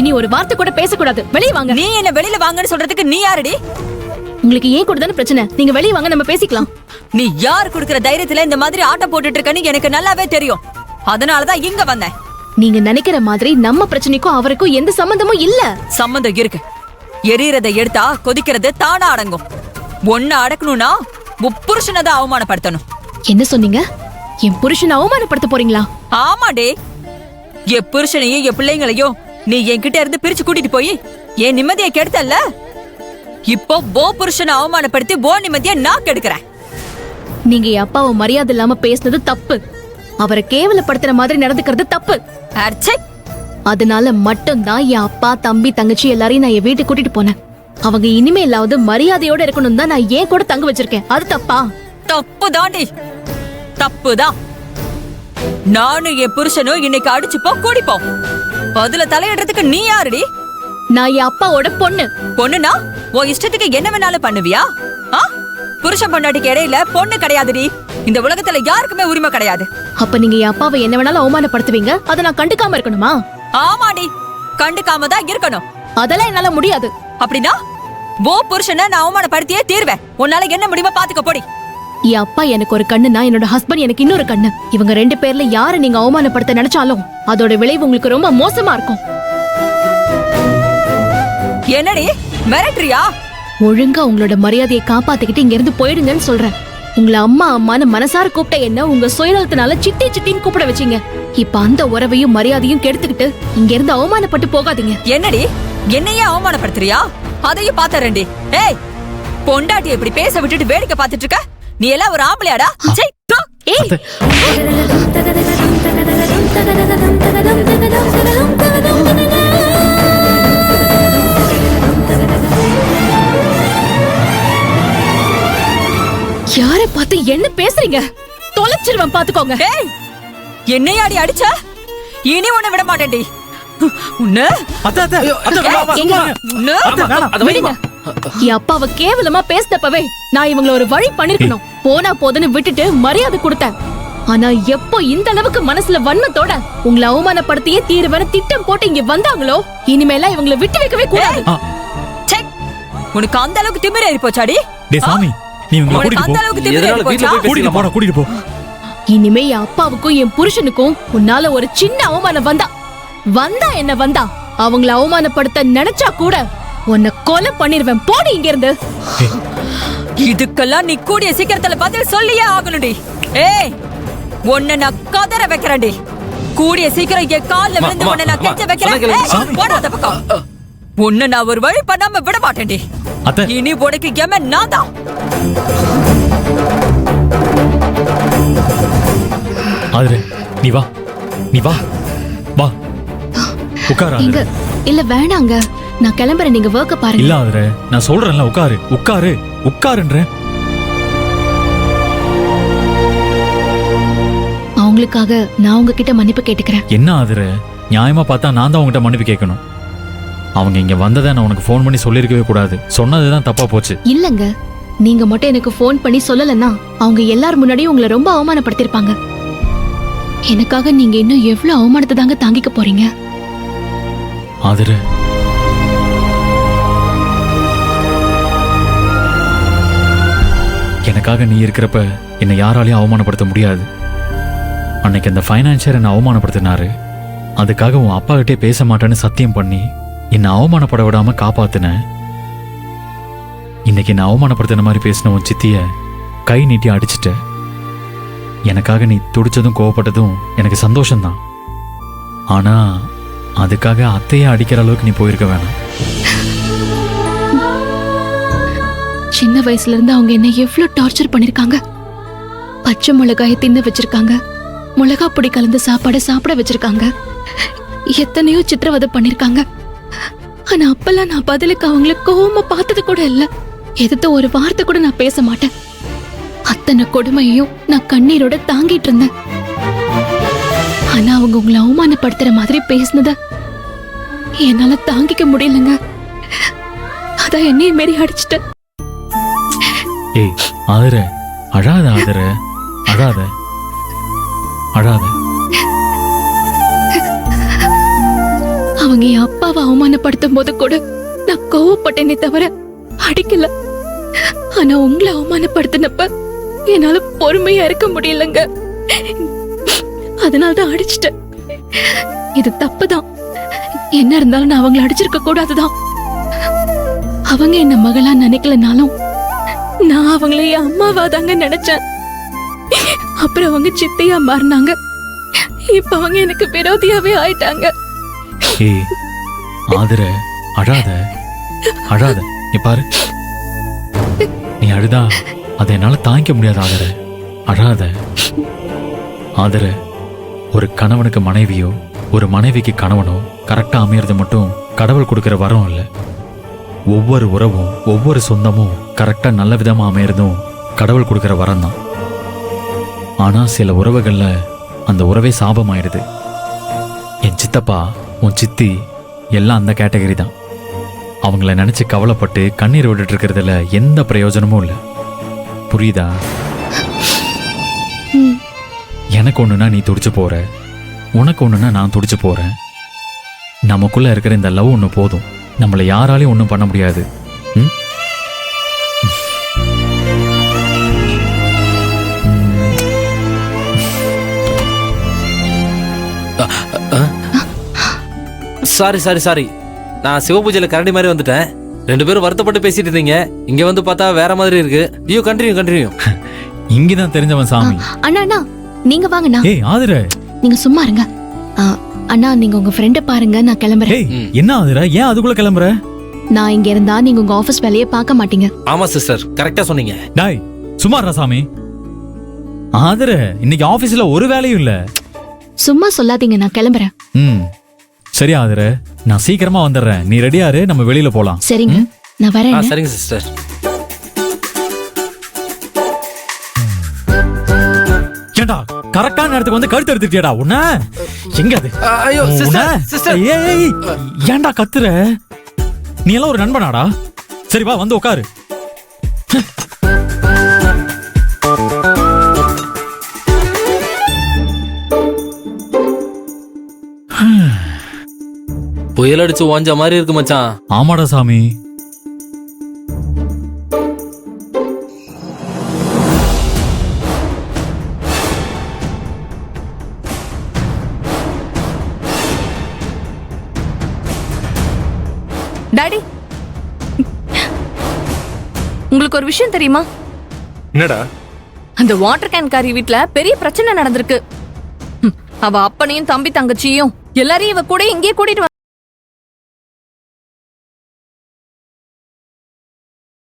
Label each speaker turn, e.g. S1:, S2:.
S1: இனி ஒரு வார்த்தை கூட பேசக்கூடாது. வெளியே வாங்க.
S2: நீ என்ன வெளியில வாங்கன்னு சொல்றதுக்கு நீ யாரடி?
S1: உங்களுக்கு ஏன் கூட தானே பிரச்சனை. நீங்க வெளியே வாங்க, நம்ம பேசிக்கலாம்.
S2: நீ யார் குடுக்கிற தைரியத்துல இந்த மாதிரி ஆட்டம் போட்டுட்டு இருக்கன்னு எனக்கு நல்லாவே தெரியும். அதனாலதான் இங்க வந்தேன்.
S1: நீங்க நினைக்கிற மாதிரி நம்ம பிரச்சனைக்கும் அவருக்கும் எந்த சம்பந்தமும் இல்ல.
S2: சம்பந்தம் இருக்கு. எரியறதை எடுத்தா கொதிக்கிறது தானா அடங்கும். ஒன்னு அடக்கணும்னா புருஷனை தான் அவமானப்படுத்தணும்.
S1: என்ன சொன்னீங்க? என் புருஷனை அவமானப்படுத்த போறீங்களா?
S2: ஆமாடே. என் புருஷனையும் என் பிள்ளைங்களையும் நீ என்கிட்ட இருந்து பிரிச்சு கூட்டிட்டு போய் என் நிம்மதியை கெடுத்தல்ல. இப்போ போ புருஷனை அவமானப்படுத்தி போ நிம்மதியை நான் கெடுக்கிறேன்.
S1: நீங்க என் அப்பாவை மரியாதை இல்லாம பேசுனது தப்பு. அவரை கேவலப்படுத்துற மாதிரி நடந்துக்கிறது தப்பு. அதனால மட்டும்தான் என் அப்பா, தம்பி, தங்கச்சி எல்லாரையும் நான் என் வீட்டுக்கு கூட்டிட்டு போனேன். அவங்க இனிமேலாவது மரியாதையோட இருக்கணும் தான் நான் ஏன் கூட தங்க வச்சிருக்கேன். அது தப்பா?
S2: தப்பு தாண்டி, தப்புதான். நானும் என் புருஷனும் இன்னைக்கு அடிச்சுப்போம் கூடிப்போம். அதுல தலையிடுறதுக்கு நீ யாருடி?
S1: நான் என் அப்பாவோட பொண்ணு.
S2: பொண்ணுனா உன் இஷ்டத்துக்கு என்ன வேணாலும் பண்ணுவியா? புருஷன் பொண்டாட்டிக்கு இடையில பொண்ணு கிடையாதுடி. இந்த உலகத்துல யாருக்குமே உரிமை கிடையாது.
S1: அப்ப நீங்க என் அப்பாவை என்ன வேணாலும் அவமானப்படுத்துவீங்க, அதை நான் கண்டுக்காம இருக்கணுமா?
S2: ஆமாடி, கண்டுக்காம தான் இருக்கணும்.
S1: அதெல்லாம் என்னால முடியாது.
S2: அப்படின்னா போ புருஷனை நான் அவமானப்படுத்தியே தீர்வேன். உன்னால என்ன முடியுமா பாத்துக்க போடி.
S1: என் அப்பா எனக்கு ஒரு கண்ணுனா என்னோட ஹஸ்பண்ட் எனக்கு இன்னொரு கண்ணு. இவங்க 2 பேர்ல யாரை நீங்க அவமானப்படுத்த நினைச்சாலும் அதோட விளைவு உங்களுக்கு ரொம்ப மோசமா இருக்கும்.
S2: என்னடி மிரட்டுறியா?
S1: ஒழுங்கா உங்களோட மரியாதையை காப்பாத்திக்கிட்டு இங்க இருந்து போயிடுங்கன்னு சொல்றேன். உங்களை அம்மா அம்மான்னு மனசார கூப்பிட்ட என்ன உங்க சுயநலத்தினால சித்தி சித்தின்னு கூப்பிட வச்சீங்க. இப்ப அந்த உறவையும் மரியாதையும் கெடுத்துக்கிட்டு இங்க இருந்து அவமானப்பட்டு போகாதீங்க.
S2: என்னடி என்னையே அவமானப்படுத்துறியா? அதையும் பாத்தரண்டி. ஏய், பொண்டாட்டி இப்படி பேச விட்டுட்டு வேடிக்கை பாத்துட்டு இருக்க? நீ எல்லாம் ஒரு ஆம்பளையாடா?
S1: யாரை பார்த்து என்ன பேசுறீங்க? தொலைச்சிருவேன் பாத்துக்கோங்க.
S2: என்னையாடி அடிச்ச? இனி உன்னை விட மாட்டேன்டி.
S1: என் அப்பாவை கேவலமா பேசினப்பவே நான் இவங்கள ஒரு வழி பண்ணிருக்கணும். போனா போதுன்னு விட்டுட்டு மரியாதை கொடுத்தேன். ஆனா எப்போ இந்த அளவுக்கு மனசுல வன்மத்தோட உங்களை அவமானப்படுத்தியே தீர்வேன்னு திட்டம் போட்டு இங்க வந்தாங்களோ, இனிமேல இவங்களை விட்டு வைக்கவே கூடாது.
S2: உனக்கு அந்த அளவுக்கு திமிரே போச்சாடி?
S1: இனிமே என் அப்பாவுக்கும் என் புருஷனுக்கும் உன்னால ஒரு சின்ன அவமானம் வந்தா என்ன வந்தா அவங்கள அவமானப்படுத்த நினைச்சா கூட உன்னை கொலை பண்ணிருவேன். போடி இங்க இருந்து.
S2: இதுக்கெல்லாம் நீ கூடிய சீக்கிரத்துல பதில் சொல்லியே ஆகணும்டி. ஏய், உன்னை நான் கதற வைக்கிறேன்டி. கூடிய சீக்கிரம் என் கால்ல விழுந்து உன்னை நான் கெஞ்ச வைக்கிறேன். போடாத பக்கம். உன்னை நான் ஒரு வழி பண்ணாம விட மாட்டேன்டி. இனி உனக்கு எமன் நான் தான்.
S3: நீ வா, நீ வா, வா உட்காரு.
S1: இல்ல வேணாங்க, நான் கிளம்புறேன். நீங்க வர்க்க பாருங்க.
S3: இல்ல ஆதிர, நான் சொல்றேன்ல உட்காரு, உட்காரு, உட்காருன்றேன்.
S1: அவங்களுக்காக நான் உங்ககிட்ட மன்னிப்பு கேட்டுக்கிறேன்.
S3: என்ன ஆதிர, நியாயமா பார்த்தா நான் தான் உங்ககிட்ட மன்னிப்பு கேட்கணும். அவங்க இங்க வந்ததை நான் உனக்கு ஃபோன் பண்ணி சொல்லிருக்கவே கூடாது. சொன்னதுதான் தப்பா போச்சு.
S1: இல்லங்க, நீங்க மட்டும் எனக்கு ஃபோன் பண்ணி சொல்லலன்னா அவங்க எல்லாரும் முன்னாடியும் உங்களை ரொம்ப அவமானப்படுத்திருப்பாங்க. எனக்காக நீங்க இன்னும் எவ்வளவு அவமானத்தை தாங்க தாங்கிக்க போறீங்க?
S3: ஆதிர, எனக்காக நீ இருக்கிறப்ப என்னை யாராலையும் அவமானப்படுத்த முடியாது. அன்னைக்கு அந்த ஃபைனான்சியர் என்னை அவமானப்படுத்தினாரு. அதுக்காக உன் அப்பா கிட்டே பேச மாட்டேன்னு சத்தியம் பண்ணி என்னை அவமானப்பட விடாம காப்பாத்தின. இன்னைக்கு என்ன அவமானப்படுத்தின மாதிரி பேசின உன் சித்திய கை நீட்டி அடிச்சிட்ட. எனக்காக நீ துடிச்சதும் கோவப்பட்டதும் எனக்கு சந்தோஷம்தான். ஆனா அதுக்காக அத்தையே அடிக்கிற அளவுக்கு நீ போயிருக்க வேணாம்.
S1: சின்ன வயசுல இருந்து அவங்க என்ன எவ்வளவு டார்ச்சர் பண்ணிருக்காங்க. பச்சை மிளகாயை தின்னு வச்சிருக்காங்க, மிளகா பொடி கலந்து சாப்பாடு சாப்பிட வச்சிருக்காங்க, எத்தனையோ சித்திரவதை பண்ணிருக்காங்க. ஆனா அப்பெல்லாம் நான் பதிலுக்கு அவங்கள கோவமா பார்த்தது கூட இல்ல. எதிர்த்து ஒரு வார்த்தை கூட நான் பேச மாட்டேன். அத்தனை கொடுமையையும் நான் கண்ணீரோட தாங்கிட்டு இருந்தேன். ஆனா அவங்க உங்களை அவமானப்படுத்துற மாதிரி பேசினத என்னால தாங்கிக்க முடியலங்க. அதான் என்னைய மாரி அடிச்சிட்டேன்.
S3: ஏய் ஆதிர, அழாத ஆதிர, அழாத, அழாத.
S1: அவங்க என் அப்பாவை அவமானப்படுத்தும் போது கூட நான் கோவப்பட்டேனே தவிர அடிக்கல. ஆனா உங்களை அவமானப்படுத்தினப்ப என்னால பொறுமையா இருக்க முடியலங்க. அதனாலதான் அடிச்சிட்டேன். இது தப்புதான். என்ன இருந்தாலும் நான் அவங்கள அடிச்சிருக்க கூடாதுதான். அவங்க என்ன மகளா நினைக்கலனாலும் நான் அவங்கள என் அம்மாவாதாங்க நினைச்சேன். அப்புறம் அவங்க சித்தையா மாறினாங்க. இப்ப அவங்க எனக்கு விரோதியாவே ஆயிட்டாங்க.
S3: ஏய் ஆதர, அழாத அழாத. நீ பாரு, நீ அழுதா அதை என்னால தாங்கிக்க முடியாது. ஆதர அழாத. ஆதர, ஒரு கணவனுக்கு மனைவியோ ஒரு மனைவிக்கு கணவனோ கரெக்டா அமையறது மட்டும் கடவுள் கொடுக்கிற வரம் இல்ல. ஒவ்வொரு உறவும் ஒவ்வொரு சொந்தமும் கரெக்டா நல்ல விதமா அமையறதும் கடவுள் கொடுக்கிற வரம் தான். ஆனா சில உறவுகள்ல அந்த உறவே சாபமாயிடுது. என் சித்தப்பா, உன் சித்தி எல்லாம் அந்த கேட்டகரி தான். அவங்கள நினைச்சு கவலைப்பட்டு கண்ணீர் விட்டுட்டு இருக்கிறதுல எந்த பிரயோஜனமும் இல்லை. புரியுதா? எனக்கு ஒண்ணுனா நீ துடிச்சு போற, உனக்கு ஒண்ணுனா நான் துடிச்சு போறேன். நமக்குள்ள இருக்கிற இந்த லவ் ஒண்ணு போதும். நம்மளை யாராலையும் ஒண்ணும் பண்ண முடியாது. ம்?
S4: சாரி சாரி சாரி, நான் சிவபூஜையில கரண்டி மாதிரி வந்துட்டேன். ரெண்டு பேரும் வருத்தப்பட்டு பேசிட்டு இருந்தீங்க. இங்க வந்து பார்த்தா வேற மாதிரி இருக்கு. You continue continue.
S3: இங்கதான் தெரிஞ்சவன் சாமி.
S1: அண்ணா அண்ணா நீங்க வாங்கண்ணா.
S3: ஏய் ஆதிர,
S1: நீங்க சும்மா இருங்க. அண்ணா நீங்க உங்க ஃப்ரெண்ட பாருங்க, நான் கிளம்புறேன்.
S3: ஏய் என்ன ஆதிர, ஏன் அதுக்குள்ள கிளம்புற?
S1: நான் இங்க இருந்தா நீங்க உங்க ஆபீஸ் வேலையை பார்க்க மாட்டீங்க.
S4: ஆமா சிஸ்டர், கரெக்டா சொன்னீங்க.
S3: டாய் சும்மா இருடா சாமி. ஆதிர, இன்னைக்கு ஆபீஸ்ல ஒரு வேலையும் இல்ல.
S1: சும்மா சொல்லாதீங்க, நான் கிளம்புறேன்.
S3: ம் சரி ஆதிர, நான் சீக்கிரமா வந்துடுறேன். நீ ரெடியா இரு, நம்ம வெளியில போலாம்.
S1: சரிங்க, நான் வரேன்.
S4: சரிங்க சிஸ்டர்.
S3: ஏண்டா கரெக்டான நேரத்துக்கு வந்து கழுத்து எடுத்துட்டியடா உன்ன. எங்க அது?
S4: ஐயோ சிஸ்டர் சிஸ்டர்.
S3: ஏய் ஏண்டா கத்துற? நீ எல்லாம் ஒரு நண்பனாடா. சரி வா வந்து உட்காரு.
S4: புயல் அடிச்சு ஓஞ்ச மாதிரி இருக்கு மச்சான்.
S3: ஆமாடா சாமி.
S5: டாடி, உங்களுக்கு ஒரு விஷயம் தெரியுமா?
S6: என்னடா?
S5: அந்த வாட்டர் கேன் காரி வீட்ல பெரிய பிரச்சனை நடந்திருக்கு. அவ அப்பனையும் தம்பி தங்கச்சியும் எல்லாரையும் இவ கூட இங்கே கூட்டிட்டு